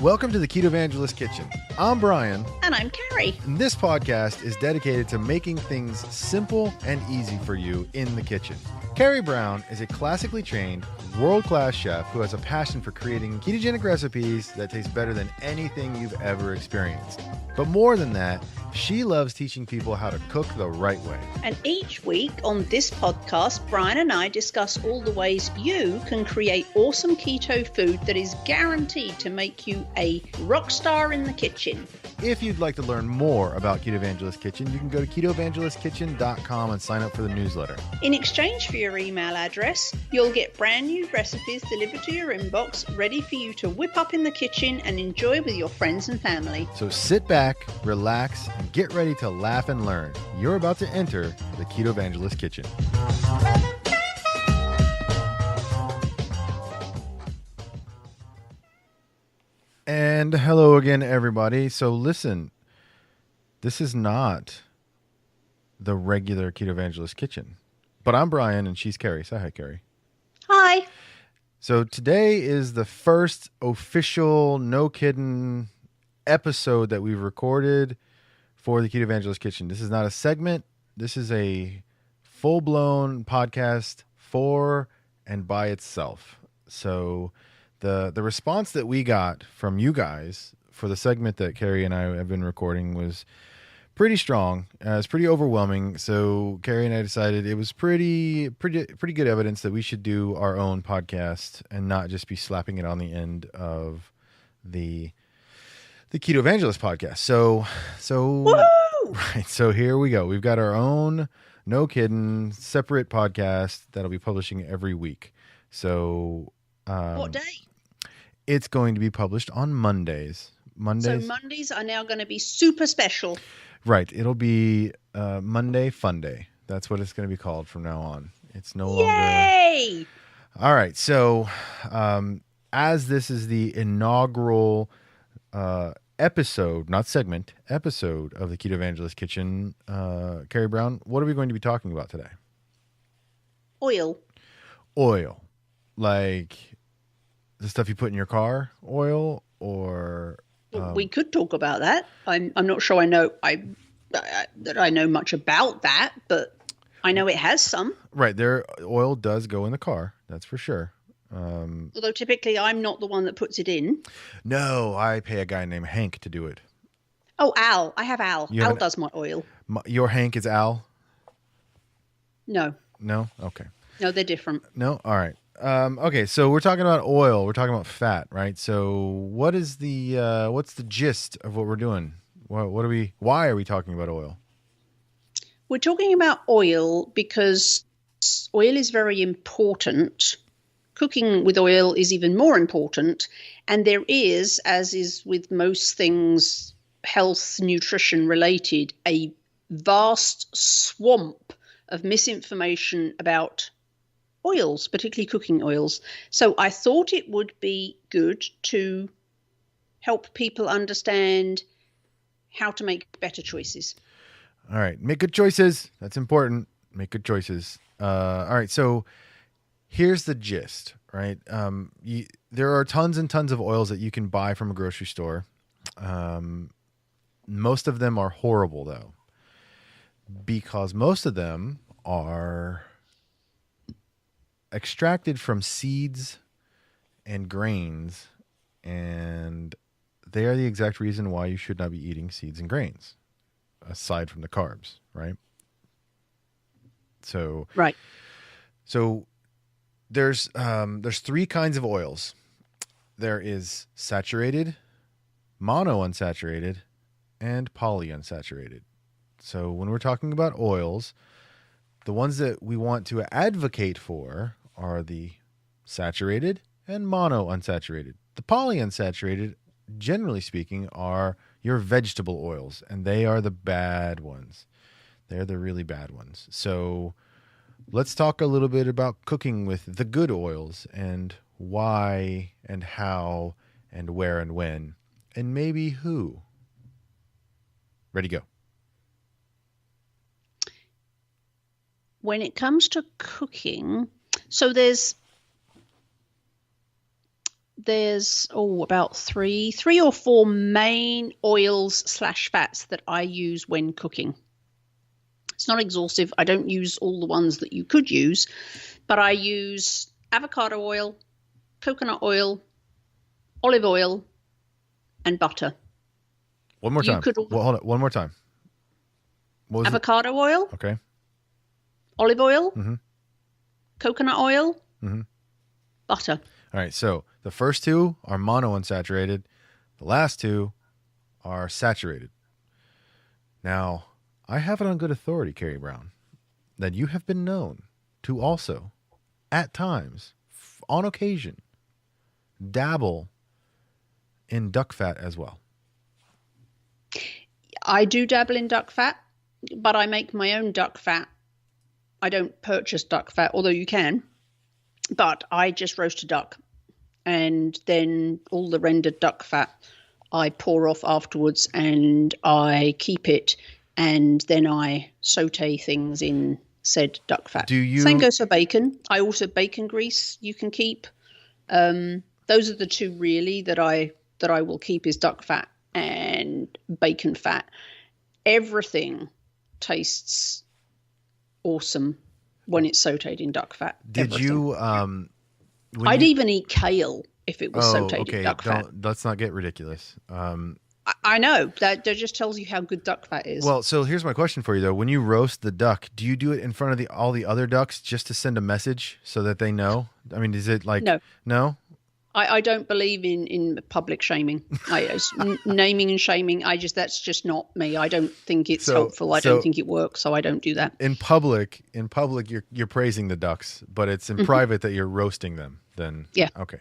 Welcome to the Ketovangelist Kitchen. I'm Brian. And I'm Carrie. And this podcast is dedicated to making things simple and easy for you in the kitchen. Carrie Brown is a classically trained, world-class chef who has a passion for creating ketogenic recipes that taste better than anything you've ever experienced. But more than that, she loves teaching people how to cook the right way. And each week on this podcast, Brian and I discuss all the ways you can create awesome keto food that is guaranteed to make you a rock star in the kitchen. If you'd like to learn more about Ketovangelist Kitchen, you can go to KetoVangelistKitchen.com and sign up for the newsletter. In exchange for your email address, you'll get brand new recipes delivered to your inbox, ready for you to whip up in the kitchen and enjoy with your friends and family. So sit back, relax, and get ready to laugh and learn. You're about to enter the Ketovangelist Kitchen. And hello again, everybody. So listen, this is not the regular Ketovangelist Kitchen, but I'm Brian and she's Carrie. Say hi, Carrie. Hi. So today is the first official, no kidding, episode that we've recorded for the Ketovangelist Kitchen. This is not a segment. This is a full-blown podcast for and by itself. So the response that we got from you guys for the segment that Carrie and I have been recording was pretty strong. It's pretty overwhelming. So Carrie and I decided it was pretty good evidence that we should do our own podcast and not just be slapping it on the end of the Ketovangelist podcast. So Woo! right. So here we go. We've got our own, no kidding, separate podcast that'll be publishing every week. So What day? It's going to be published on Mondays. So Mondays are now going to be super special. Right. It'll be Monday Fun Day. That's what it's going to be called from now on. It's no Yay! longer. All right. So as this is the inaugural episode, not segment, episode of the Ketovangelist Kitchen, Carrie Brown, what are we going to be talking about today? Oil. Like the stuff you put in your car, oil, or We could talk about that. I'm not sure that I know much about that, but I know it has some. Right. Oil does go in the car. That's for sure. Although typically I'm not the one that puts it in. No, I pay a guy named Hank to do it. Oh, Al. I have Al. Al does my oil. Your Hank is Al? No. No? Okay. No, they're different. No? All right. Okay, so we're talking about oil. We're talking about fat, right? So what's the gist of what we're doing? Why are we talking about oil? We're talking about oil because oil is very important. Cooking with oil is even more important. And there is, as is with most things health, nutrition related, a vast swamp of misinformation about oils, particularly cooking oils. So I thought it would be good to help people understand how to make better choices. All right. Make good choices. That's important. Make good choices. All right. So here's the gist, right? There are tons and tons of oils that you can buy from a grocery store. Most of them are horrible, though, because most of them are extracted from seeds and grains, and they are the exact reason why you should not be eating seeds and grains, aside from the carbs, right? So there's three kinds of oils. There is saturated, monounsaturated, and polyunsaturated. So when we're talking about oils, the ones that we want to advocate for are the saturated and monounsaturated. The polyunsaturated, generally speaking, are your vegetable oils, and they are the bad ones. They're the really bad ones. So let's talk a little bit about cooking with the good oils and why and how and where and when and maybe who. Ready, go. When it comes to cooking, so there's there's about three or four main oils / fats that I use when cooking. It's not exhaustive. I don't use all the ones that you could use, but I use avocado oil, coconut oil, olive oil, and butter. One more time. Well, hold on. One more time. What was avocado oil. Okay. Olive oil. Mm-hmm. Coconut oil. Mm-hmm. Butter. All right. So the first two are monounsaturated. The last two are saturated. Now, I have it on good authority, Carrie Brown, that you have been known to also, at times, on occasion, dabble in duck fat as well. I do dabble in duck fat, but I make my own duck fat. I don't purchase duck fat, although you can, but I just roast a duck, and then all the rendered duck fat I pour off afterwards, and I keep it, and then I saute things in said duck fat. Same goes for bacon. I also bacon grease you can keep. Those are the two really that I will keep is duck fat and bacon fat. Everything tastes awesome when it's sauteed in duck fat. Did you? I'd even eat kale if it was sauteed in duck fat. Let's not get ridiculous. I know that just tells you how good duck fat is. Well, so here's my question for you though: when you roast the duck, do you do it in front of all the other ducks just to send a message so that they know? I mean, is it like no? I don't believe in public shaming. Naming and shaming. That's just not me. I don't think it's helpful. I don't think it works, so I don't do that. In public, you're praising the ducks, but it's in private that you're roasting them. Then okay,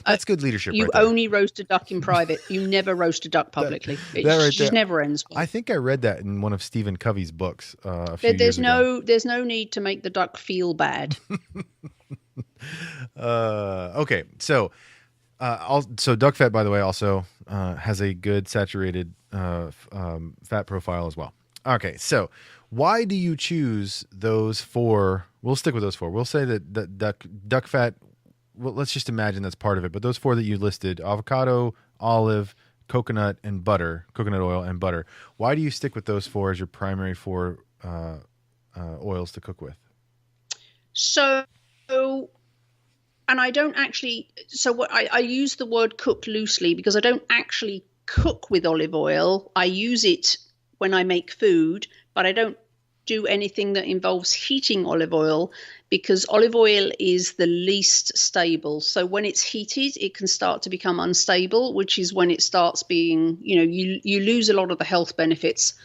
that's good leadership. You only roast a duck in private. You never roast a duck publicly. It just never ends well. I think I read that in one of Stephen Covey's books a few years ago. There's no need to make the duck feel bad. Okay, so duck fat, by the way, also has a good saturated fat profile as well. Okay, so why do you choose those four? We'll stick with those four. We'll say that duck fat. Well, let's just imagine that's part of it. But those four that you listed: avocado, olive, coconut, and butter. Coconut oil and butter. Why do you stick with those four as your primary four oils to cook with? And I don't actually, what I use the word cook loosely because I don't actually cook with olive oil. I use it when I make food, but I don't do anything that involves heating olive oil because olive oil is the least stable. So when it's heated, it can start to become unstable, which is when it starts being, you lose a lot of the health benefits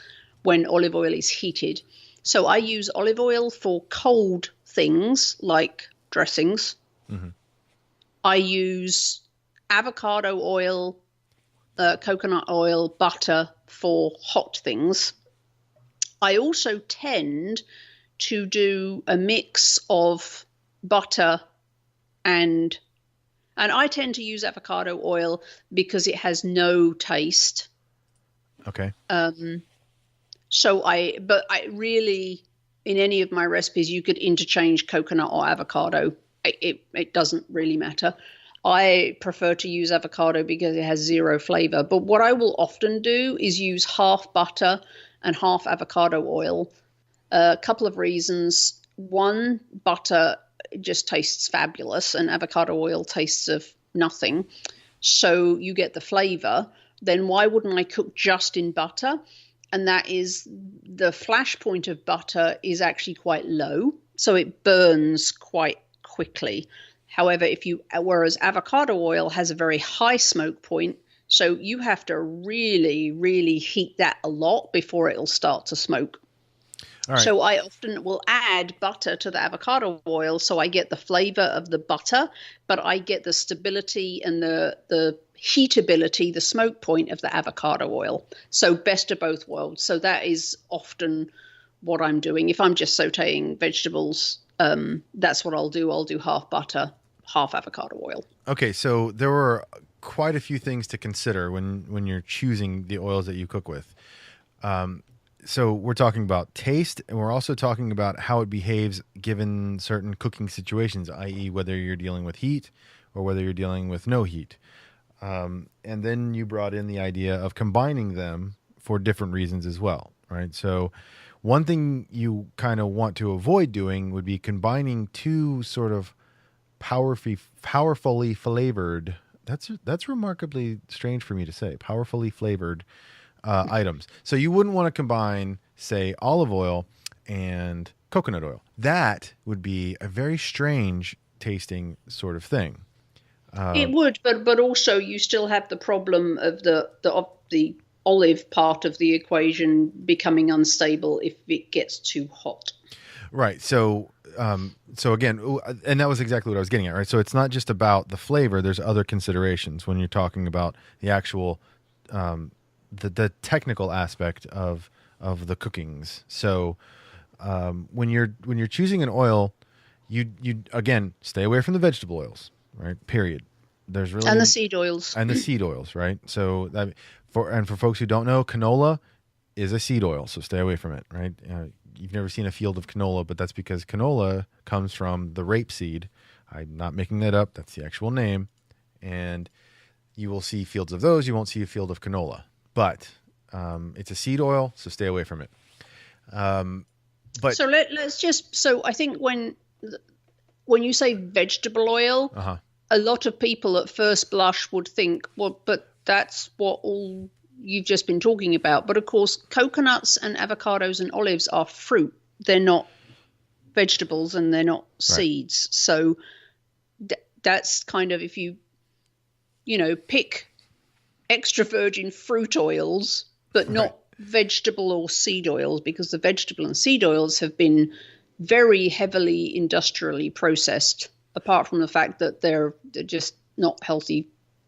when olive oil is heated. So I use olive oil for cold things like dressings. Mm-hmm. I use avocado oil, coconut oil, butter for hot things. I also tend to do a mix of butter and I tend to use avocado oil because it has no taste. Okay. But I really, in any of my recipes, you could interchange coconut or avocado. It doesn't really matter. I prefer to use avocado because it has zero flavor. But what I will often do is use half butter and half avocado oil. A couple of reasons. One, butter just tastes fabulous and avocado oil tastes of nothing. So you get the flavor. Then why wouldn't I cook just in butter? And that is the flash point of butter is actually quite low. So it burns quite quickly. However, whereas avocado oil has a very high smoke point, so you have to really, really heat that a lot before it'll start to smoke. All right. So I often will add butter to the avocado oil so I get the flavor of the butter, but I get the stability and the heatability, the smoke point of the avocado oil. So best of both worlds. So that is often what I'm doing. If I'm just sauteing vegetables, that's what I'll do. I'll do half butter, half avocado oil. Okay, so there were quite a few things to consider when you're choosing the oils that you cook with. So we're talking about taste, and we're also talking about how it behaves given certain cooking situations, i.e. whether you're dealing with heat or whether you're dealing with no heat. And then you brought in the idea of combining them for different reasons as well, right? So one thing you kind of want to avoid doing would be combining two sort of powerfully flavored. That's remarkably strange for me to say. Powerfully flavored items. So you wouldn't want to combine, say, olive oil and coconut oil. That would be a very strange tasting sort of thing. It would, but also you still have the problem of the olive part of the equation becoming unstable if it gets too hot. Right. So again, and that was exactly what I was getting at, right? So it's not just about the flavor. There's other considerations when you're talking about the actual, the technical aspect of the cookings. So when you're choosing an oil, you again stay away from the vegetable oils, right? Period. There's really and the seed oils and the seed oils, right? So that for folks who don't know, canola is a seed oil, so stay away from it, right? You've never seen a field of canola, but that's because canola comes from the rapeseed. I'm not making that up. That's the actual name. And you will see fields of those. You won't see a field of canola. But it's a seed oil, so stay away from it. But so let's just. So I think when you say vegetable oil, a lot of people at first blush would think, well, but that's what all you've just been talking about. But of course, coconuts and avocados and olives are fruit. They're not vegetables and they're not seeds. Right. So that's kind of, if you pick extra virgin fruit oils, but not vegetable or seed oils, because the vegetable and seed oils have been very heavily industrially processed, apart from the fact that they're just not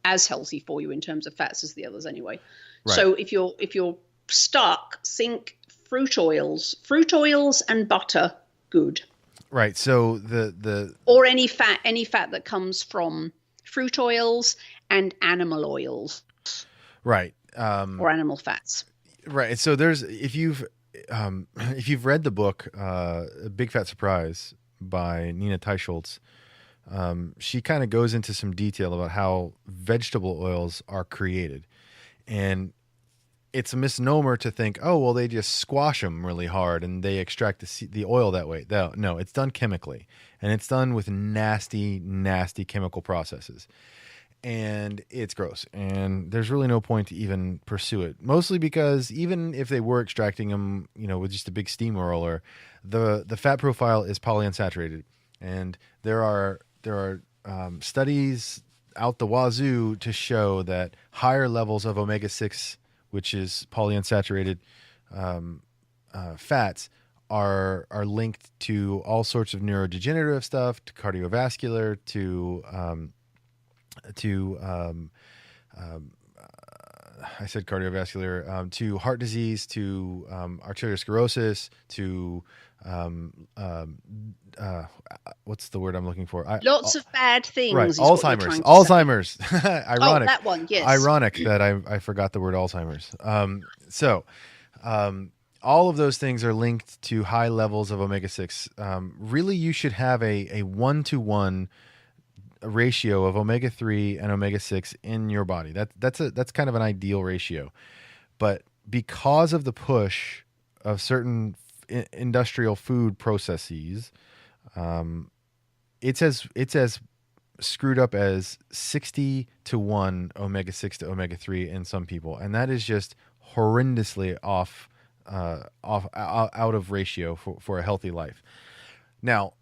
as healthy for you in terms of fats as the others anyway. Right. So if you're stuck, think fruit oils and butter, good. Right. So the or any fat that comes from fruit oils and animal oils. Right. Or animal fats. Right. So if you've read the book Big Fat Surprise by Nina Teicholz, she kind of goes into some detail about how vegetable oils are created. And it's a misnomer to think, oh, well, they just squash them really hard and they extract the oil that way. No, it's done chemically, and it's done with nasty, nasty chemical processes. And it's gross, and there's really no point to even pursue it. Mostly because even if they were extracting them, with just a big steam roller, the fat profile is polyunsaturated, and there are studies out the wazoo to show that higher levels of omega-6, which is polyunsaturated fats, are linked to all sorts of neurodegenerative stuff, to cardiovascular, I said cardiovascular, to heart disease, to arteriosclerosis, to what's the word I'm looking for? Lots of bad things. Right, Alzheimer's. Ironic. Oh, that one. Yes. Ironic that I forgot the word Alzheimer's. All of those things are linked to high levels of omega-6. Really, you should have a 1-to-1 ratio of omega-3 and omega-6 in your body. That's kind of an ideal ratio. But because of the push of certain industrial food processes, it's as screwed up as 60-to-1 omega-6 to omega-3 in some people, and that is just horrendously out of ratio for a healthy life. Now,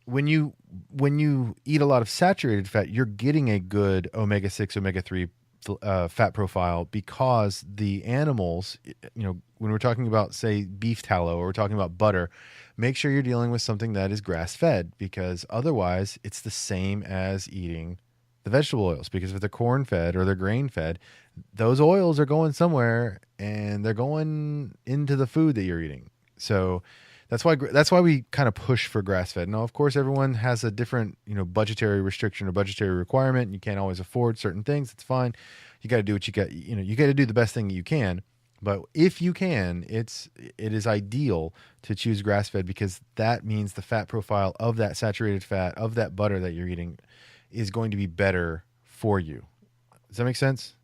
when you eat a lot of saturated fat, you're getting a good omega-6, omega-3 fat profile, because the animals, when we're talking about, say, beef tallow, or we're talking about butter, make sure you're dealing with something that is grass-fed, because otherwise it's the same as eating the vegetable oils. Because if they're corn-fed or they're grain-fed, those oils are going somewhere, and they're going into the food that you're eating. So that's why we kind of push for grass-fed. Now, of course, everyone has a different, budgetary restriction or budgetary requirement. You can't always afford certain things. It's fine. You got to do what you got. You got to do the best thing you can. But if you can, it is ideal to choose grass-fed, because that means the fat profile of that saturated fat, of that butter that you're eating, is going to be better for you. Does that make sense?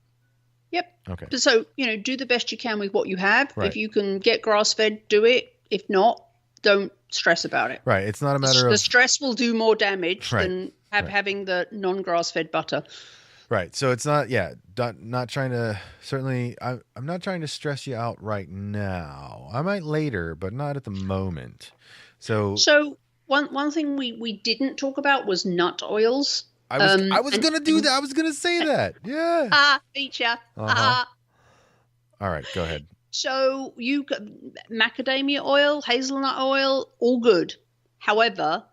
Yep. Okay. So, do the best you can with what you have. Right. If you can get grass-fed, do it. If not, don't stress about it. Right. It's not a matter of... The stress will do more damage Right. than having the non-grass-fed butter. Right. So it's not, not trying to, certainly, I'm not trying to stress you out right now. I might later, but not at the moment. So one thing we didn't talk about was nut oils. I was going to do that. I was going to say that. Yeah. Feature. All right. Go ahead. So macadamia oil, hazelnut oil, all good. However,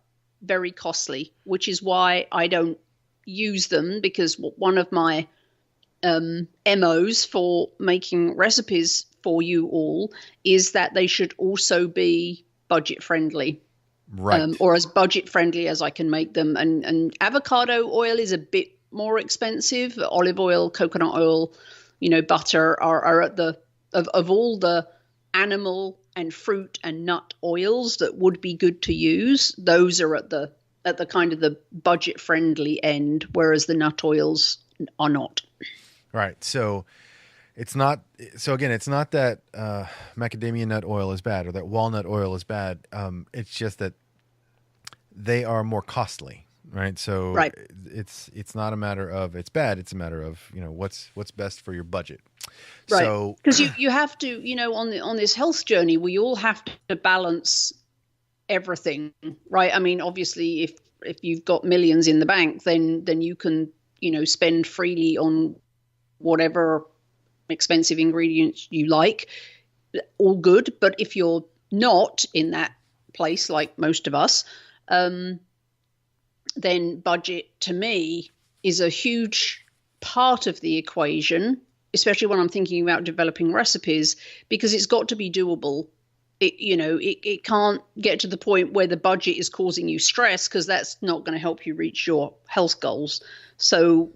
very costly, which is why I don't use them, because one of my MOs for making recipes for you all is that they should also be budget friendly. Right. Or as budget friendly as I can make them. And avocado oil is a bit more expensive. Olive oil, coconut oil, butter are at the of all the animal and fruit and nut oils that would be good to use. Those are at the kind of the budget friendly end, whereas the nut oils are not. Right. So it's not that macadamia nut oil is bad or that walnut oil is bad. It's just that they are more costly. Right. So it's not a matter of it's bad. It's a matter of, what's best for your budget. Right. So because you have to, on this health journey, we all have to balance everything. Right. I mean, obviously, if you've got millions in the bank, then you can, spend freely on whatever expensive ingredients you like. All good. But if you're not in that place, like most of us, then budget to me is a huge part of the equation, especially when I'm thinking about developing recipes, because it's got to be doable. It can't get to the point where the budget is causing you stress, because that's not going to help you reach your health goals. So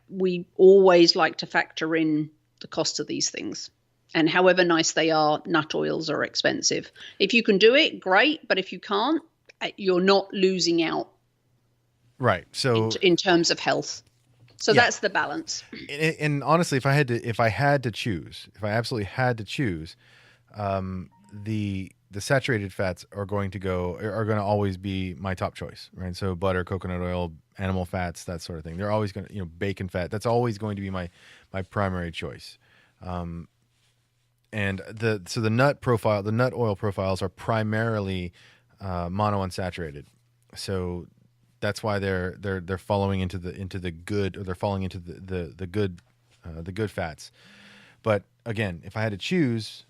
we always like to factor in the cost of these things. And however nice they are, nut oils are expensive. If you can do it, great. But if you can't, you're not losing out. Right. So in terms of health. So that's the balance. And honestly, if I absolutely had to choose, the saturated fats are going to always be my top choice, right? So butter, coconut oil, animal fats, that sort of thing. They're always going to, bacon fat. That's always going to be my primary choice. And the nut oil profiles are primarily monounsaturated. So that's why they're falling into the good, or they're falling into the good fats. But again, if I had to choose,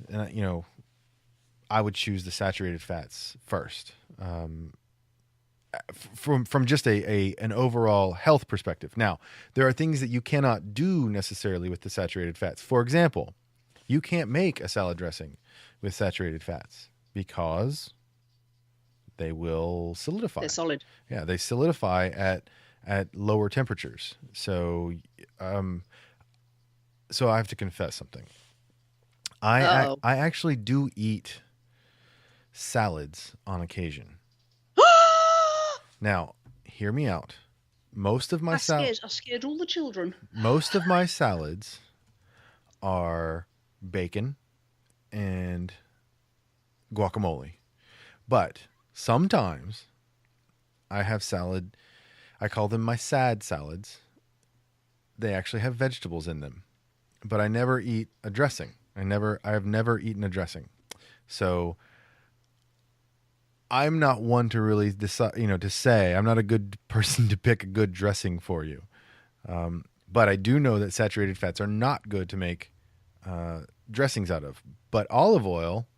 I would choose the saturated fats first. From just an overall health perspective. Now, there are things that you cannot do necessarily with the saturated fats. For example, you can't make a salad dressing with saturated fats because they will solidify. They're solid. Yeah, they solidify at lower temperatures. So so I have to confess something. I actually do eat salads on occasion. Now, hear me out. Most of my I scared all the children. Most of my salads are bacon and guacamole. But sometimes I have salad. I call them my sad salads. They actually have vegetables in them. But I never eat a dressing. I have never eaten a dressing. So I'm not one to really decide, to say. I'm not a good person to pick a good dressing for you. But I do know that saturated fats are not good to make dressings out of. But olive oil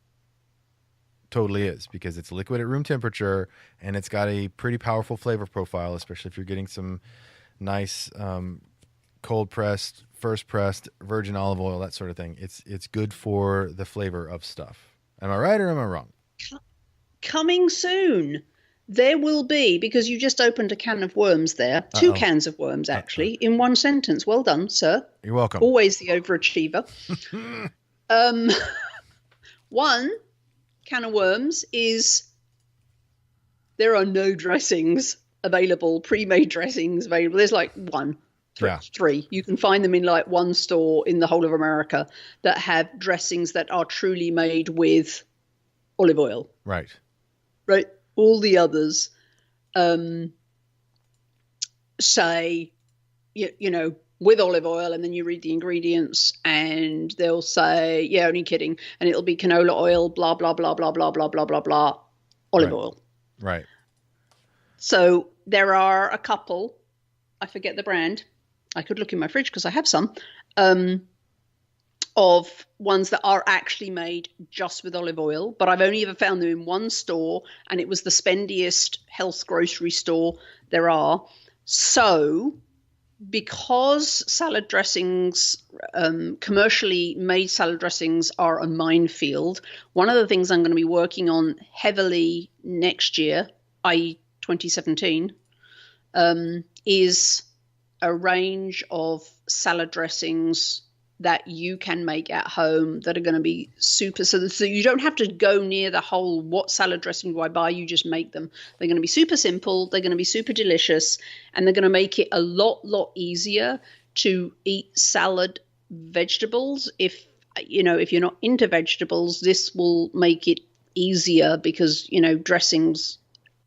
totally is, because it's liquid at room temperature and it's got a pretty powerful flavor profile, especially if you're getting some nice cold pressed, first pressed virgin olive oil, that sort of thing. It's good for the flavor of stuff. Am I right or am I wrong? Coming soon. There will be, because you just opened a can of worms there. Two cans of worms, actually, in one sentence. Well done, sir. You're welcome. Always the overachiever. One can of worms is there are no dressings available, pre-made dressings available. There's like three. You can find them in like one store in the whole of America that have dressings that are truly made with olive oil. Right. All the others say, with olive oil, and then you read the ingredients and they'll say, yeah, only kidding. And it'll be canola oil, blah, blah, blah, blah, blah, blah, blah, blah, blah, olive oil. Right. So there are a couple, I forget the brand. I could look in my fridge because I have some, of ones that are actually made just with olive oil, but I've only ever found them in one store, and it was the spendiest health grocery store there are. So because salad dressings, commercially made salad dressings, are a minefield, one of the things I'm going to be working on heavily next year, i.e. 2017, is a range of salad dressings that you can make at home that are going to be super. So you don't have to go near the whole, what salad dressing do I buy? You just make them. They're going to be super simple. They're going to be super delicious. And they're going to make it a lot easier to eat salad vegetables. If you're not into vegetables, this will make it easier because, dressings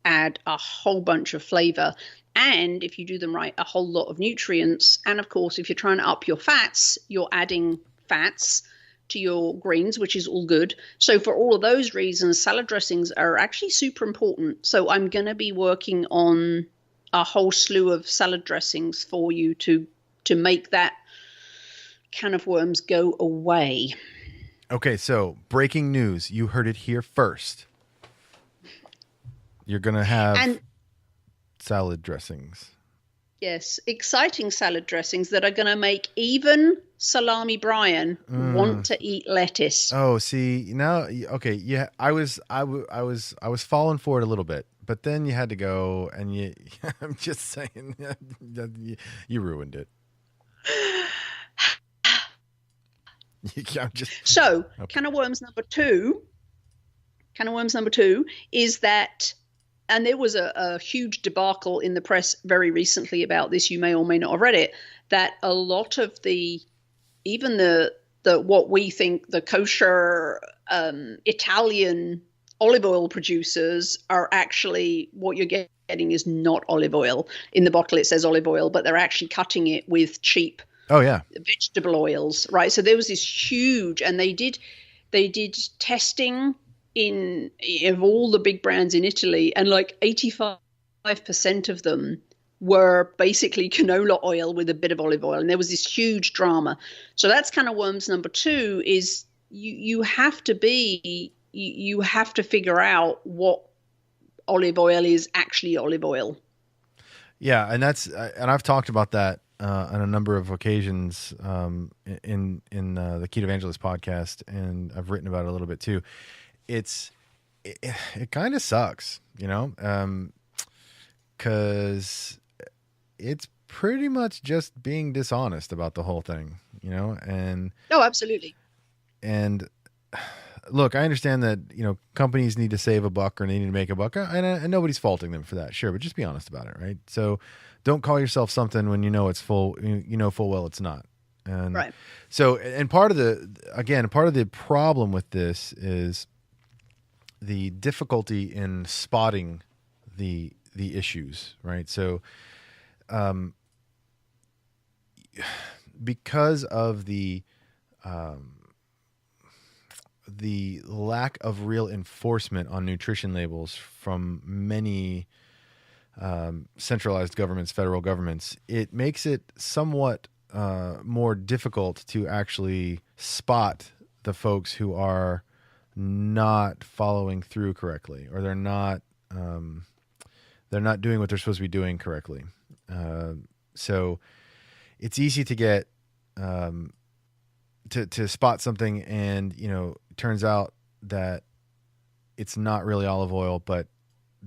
add a whole bunch of flavor. And if you do them right, a whole lot of nutrients. And of course, if you're trying to up your fats, you're adding fats to your greens, which is all good. So for all of those reasons, salad dressings are actually super important. So I'm going to be working on a whole slew of salad dressings for you to make that can of worms go away. Okay, so breaking news. You heard it here first. You're going to have salad dressings. Yes, exciting salad dressings that are going to make even Salami Brian want to eat lettuce. Oh, see, now, okay, yeah, I was falling for it a little bit, but then you had to go, and I'm just saying, you ruined it. So, can of worms number two is that. And there was a huge debacle in the press very recently about this. You may or may not have read it, that a lot of even the what we think the kosher Italian olive oil producers are actually, what you're getting is not olive oil. In the bottle it says olive oil, but they're actually cutting it with cheap vegetable oils, right? So there was this huge, and they did testing of all the big brands in Italy, and like 85% of them were basically canola oil with a bit of olive oil, and there was this huge drama. So that's kind of worms number two, is you have to figure out what olive oil is actually olive oil. Yeah, and I've talked about that on a number of occasions in the Ketovangelist podcast, and I've written about it a little bit too. It kind of sucks, because it's pretty much just being dishonest about the whole thing, and no, absolutely. And look, I understand that, companies need to save a buck or they need to make a buck, and nobody's faulting them for that. Sure. But just be honest about it. Right. So don't call yourself something when it's full well it's not. And right. So, and part of the problem with this is the difficulty in spotting the issues, right? So, because of the lack of real enforcement on nutrition labels from many centralized governments, federal governments, it makes it somewhat more difficult to actually spot the folks who are not following through correctly, or they're not doing what they're supposed to be doing correctly. So it's easy to get to spot something, and it turns out that it's not really olive oil, but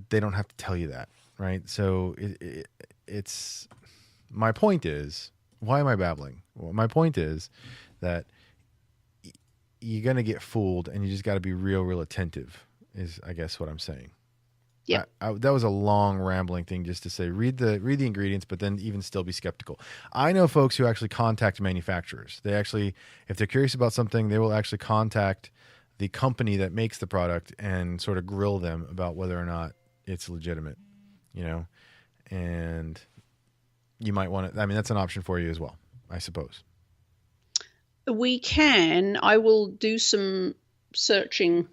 they don't have to tell you that, right? So it's my point is, why am I babbling? Well, my point is that you're going to get fooled, and you just got to be real attentive, is I guess what I'm saying. Yep. That was a long rambling thing just to say read the ingredients, but then even still be skeptical. I know folks who actually contact manufacturers. They actually, if they're curious about something, they will actually contact the company that makes the product and sort of grill them about whether or not it's legitimate, and you might want to, I mean, that's an option for you as well, I suppose. We can. I will do some searching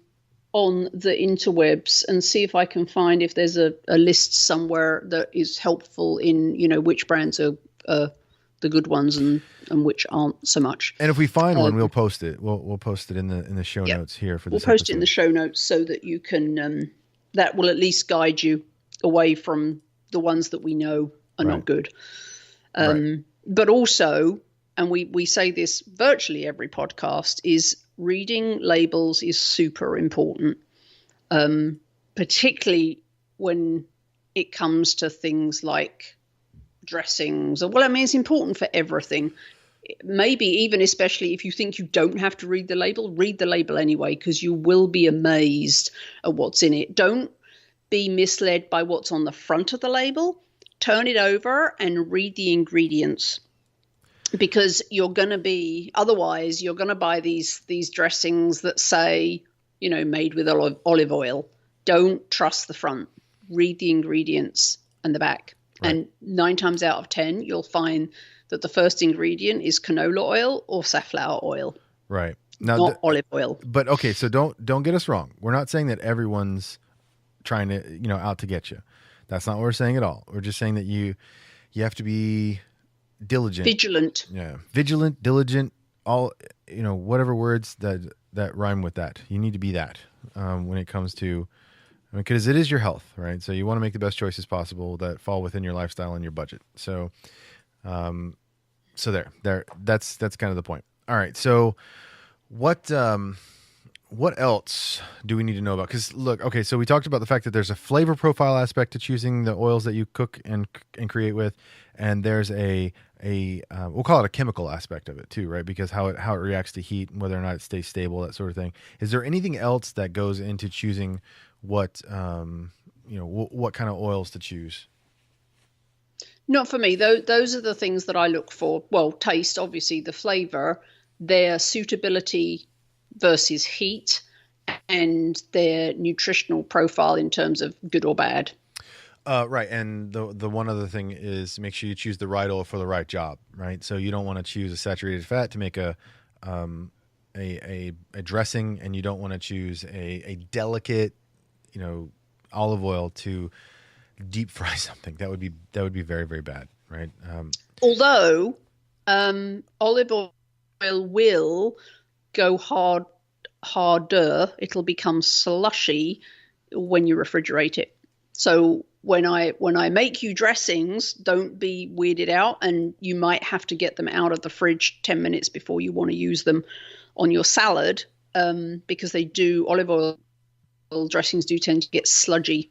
on the interwebs and see if I can find if there's a list somewhere that is helpful in, which brands are the good ones and which aren't so much. And if we find one, we'll post it. We'll post it in the show notes here for this. We'll post it in the show notes so that you can, that will at least guide you away from the ones that we know are not good. But also, and we say this virtually every podcast, is reading labels is super important, particularly when it comes to things like dressings. Well, I mean, it's important for everything. Maybe even especially if you think you don't have to read the label anyway, because you will be amazed at what's in it. Don't be misled by what's on the front of the label. Turn it over and read the ingredients. Because otherwise you're going to buy these dressings that say, made with olive oil. Don't trust the front. Read the ingredients and the back. Right. And 9 times out of 10, you'll find that the first ingredient is canola oil or safflower oil. Right. Now, not olive oil. But okay, so don't get us wrong. We're not saying that everyone's trying to, out to get you. That's not what we're saying at all. We're just saying that you have to be diligent, vigilant. Yeah, vigilant, diligent, all, whatever words that rhyme with that. You need to be that when it comes to, because it is your health, right? So you want to make the best choices possible that fall within your lifestyle and your budget. So, that's kind of the point. All right. So what else do we need to know about? Because look, okay, so we talked about the fact that there's a flavor profile aspect to choosing the oils that you cook and create with, and there's a we'll call it a chemical aspect of it too, right? Because how it reacts to heat and whether or not it stays stable, that sort of thing. Is there anything else that goes into choosing what what kind of oils to choose? Not for me. Those are the things that I look for. Well, taste, obviously, the flavor, their suitability versus heat, and their nutritional profile in terms of good or bad. Right. And the one other thing is make sure you choose the right oil for the right job, right? So you don't want to choose a saturated fat to make a dressing, and you don't want to choose a delicate, olive oil to deep fry something. That would be very, very bad, right? Although olive oil will go harder, it'll become slushy when you refrigerate it. So when I make you dressings, don't be weirded out, and you might have to get them out of the fridge 10 minutes before you want to use them on your salad, because olive oil dressings do tend to get sludgy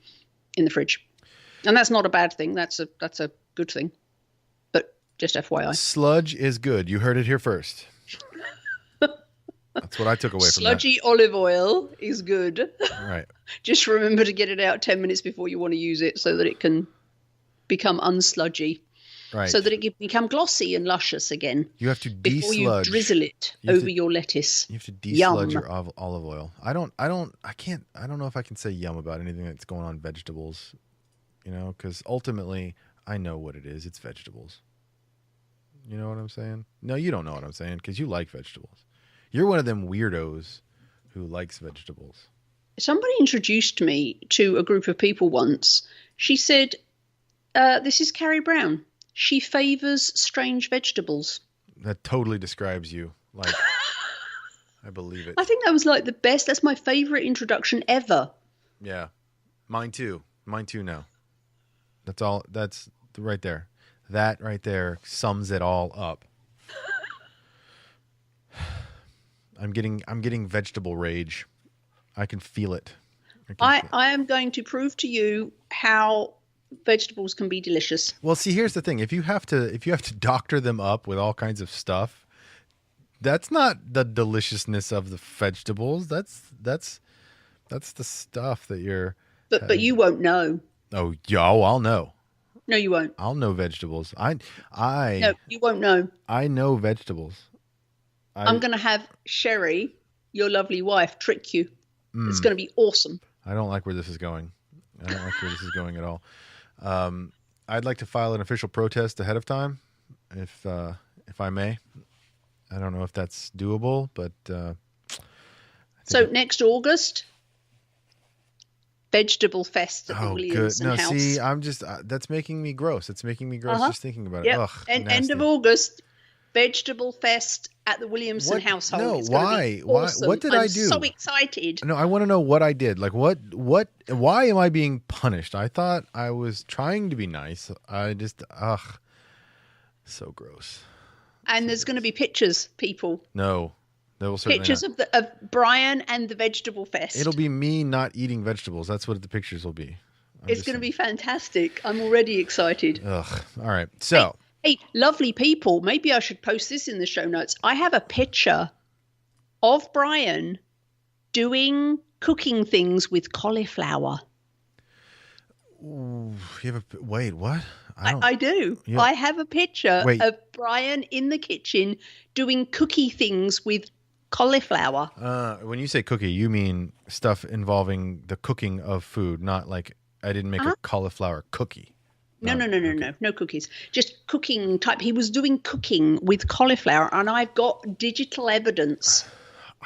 in the fridge. And that's not a bad thing. That's a good thing. But just FYI. Sludge is good. You heard it here first. That's what I took away from that. Sludgy olive oil is good. Right. Just remember to get it out 10 minutes before you want to use it so that it can become unsludgy. Right. So that it can become glossy and luscious again. You have to before you drizzle it over your lettuce. You have to desludge your olive oil. I don't know if I can say yum about anything that's going on vegetables, because ultimately I know what it is. It's vegetables. You know what I'm saying? No, you don't know what I'm saying because you like vegetables. You're one of them weirdos who likes vegetables. Somebody introduced me to a group of people once. She said, this is Carrie Brown. She favors strange vegetables. That totally describes you. Like, I believe it. I think that was like the best. That's my favorite introduction ever. Yeah. Mine too now. That's all. That's right there. That right there sums it all up. I'm getting vegetable rage. I can feel it. I am going to prove to you how vegetables can be delicious. Well, see, here's the thing. If you have to doctor them up with all kinds of stuff, that's not the deliciousness of the vegetables. That's the stuff that you're But you won't know. Oh, yo, I'll know. No, you won't. I'll know vegetables. No, you won't know. I know vegetables. I'm going to have Sherry, your lovely wife, trick you. It's going to be awesome. I don't like where this is going. I don't like where this is going at all. I'd like to file an official protest ahead of time, if I may. I don't know if that's doable, but so next August, Vegetable Fest at the Williamson House. House. See, I'm just that's making me gross. It's making me gross just thinking about it. Ugh, end of August, Vegetable Fest at the Williamson household. No, it's why? Awesome. What did I do? I'm so excited. No, I want to know what I did. Like why am I being punished? I thought I was trying to be nice. I just so gross. And there's going to be pictures, people. No. There will certainly pictures not. of Brian and the Vegetable Fest. It'll be me not eating vegetables. That's what the pictures will be. It's going to be fantastic. I'm already excited. Ugh. All right. So Hey, lovely people, maybe I should post this in the show notes. I have a picture of Brian doing cooking things with cauliflower. Ooh, wait, what? I do. Yeah. I have a picture of Brian in the kitchen doing cookie things with cauliflower. When you say cookie, you mean stuff involving the cooking of food, not like I didn't make a cauliflower cookie. No cookies. Just cooking type. He was doing cooking with cauliflower, and I've got digital evidence.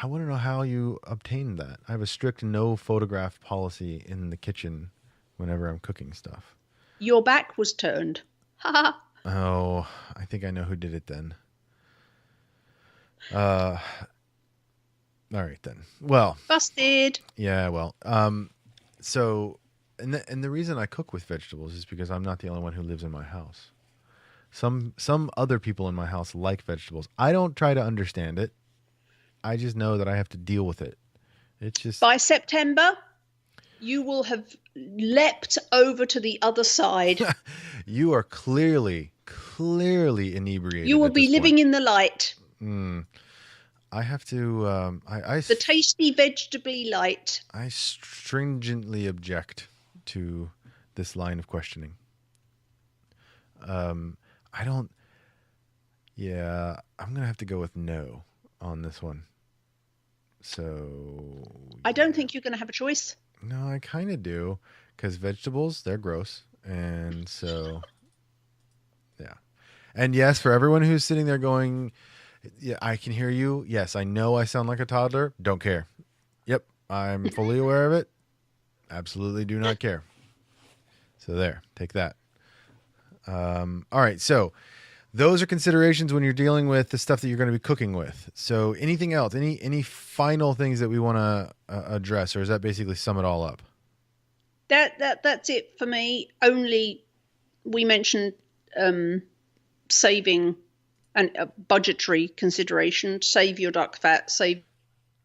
I want to know how you obtained that. I have a strict no photograph policy in the kitchen whenever I'm cooking stuff. Your back was turned. Ha. Oh, I think I know who did it then. All right then. Well, busted. Yeah, well, so and the reason I cook with vegetables is because I'm not the only one who lives in my house. Some other people in my house like vegetables. I don't try to understand it. I just know that I have to deal with it. It's just by September, you will have leapt over to the other side. You are clearly inebriated. You will be living in the light. I have to. The tasty vegetable light. I stringently object to this line of questioning. I don't. Yeah, I'm gonna have to go with no on this one. So I don't think you're gonna have a choice. No, I kind of do, because vegetables, they're gross, and so yeah. And yes, for everyone who's sitting there going, yeah, I can hear you. Yes, I know I sound like a toddler. Don't care. Yep, I'm fully aware of it. Absolutely do not care. So there, take that. All right, so those are considerations when you're dealing with the stuff that you're going to be cooking with. So anything else? Any final things that we want to address, or does that basically sum it all up? That's it for me. Only we mentioned saving and a budgetary consideration. Save your duck fat.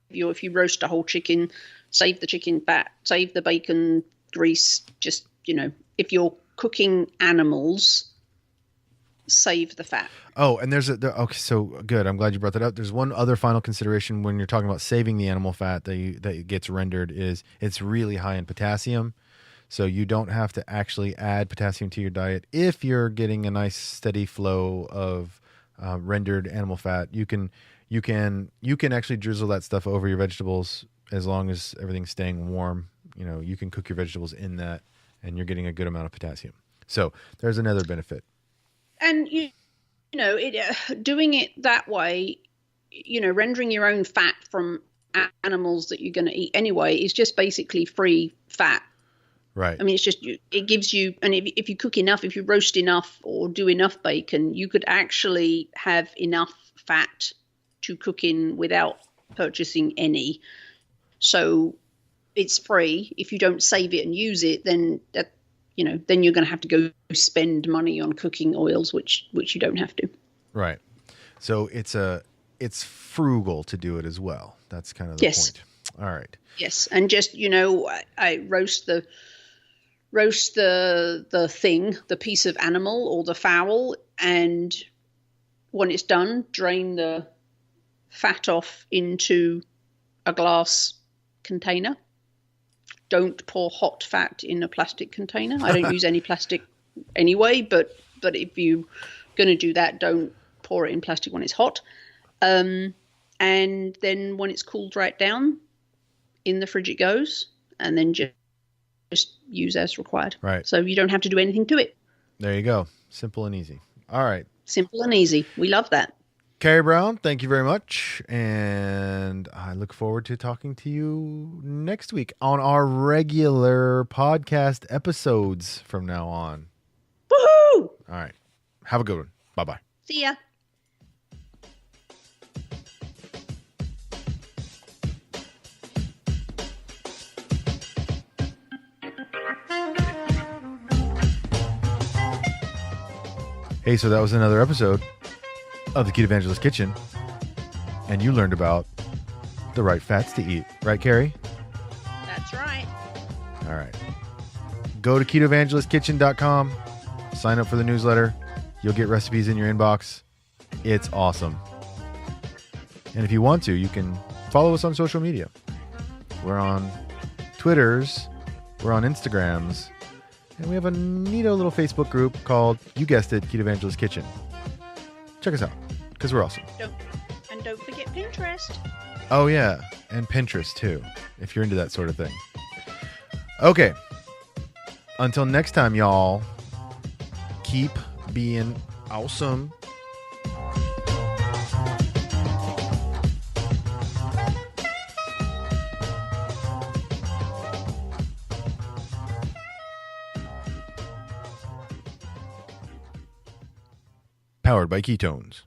If you roast a whole chicken, save the chicken fat. Save the bacon grease. Just if you're cooking animals, save the fat. Oh, and okay, so good. I'm glad you brought that up. There's one other final consideration when you're talking about saving the animal fat that gets rendered is it's really high in potassium. So you don't have to actually add potassium to your diet if you're getting a nice steady flow of rendered animal fat. You can actually drizzle that stuff over your vegetables as long as everything's staying warm. You can cook your vegetables in that, and you're getting a good amount of potassium. So there's another benefit. And doing it that way, rendering your own fat from animals that you're going to eat anyway is just basically free fat. Right. I mean, it gives you, and if you cook enough, if you roast enough or do enough bacon, you could actually have enough fat to cook in without purchasing any. So it's free. If you don't save it and use it, then then you're going to have to go spend money on cooking oils, which you don't have to. Right. So it's frugal to do it as well. That's kind of the point. All right. Yes, and just I roast the thing, the piece of animal or the fowl, and when it's done, drain the fat off into a glass container, Don't pour hot fat in a plastic container. I don't use any plastic anyway, but if you're going to do that, don't pour it in plastic when it's hot. And then when it's cooled right down, in the fridge it goes, and then just use as required. Right. So you don't have to do anything to it. There you go. Simple and easy. All right. Simple and easy. We love that. Carrie Brown, thank you very much. And I look forward to talking to you next week on our regular podcast episodes from now on. Woohoo! All right. Have a good one. Bye-bye. See ya. Hey, so that was another episode of the Ketovangelist Kitchen, and you learned about the right fats to eat. Right, Carrie? That's right. All right. Go to KetoVangelistKitchen.com. Sign up for the newsletter. You'll get recipes in your inbox. It's awesome. And if you want to, you can follow us on social media. We're on Twitters. We're on Instagrams. And we have a neato little Facebook group called, you guessed it, Ketovangelist Kitchen. Check us out, because we're awesome. Don't forget Pinterest. Oh, yeah. And Pinterest, too, if you're into that sort of thing. Okay. Until next time, y'all, keep being awesome. Powered by ketones.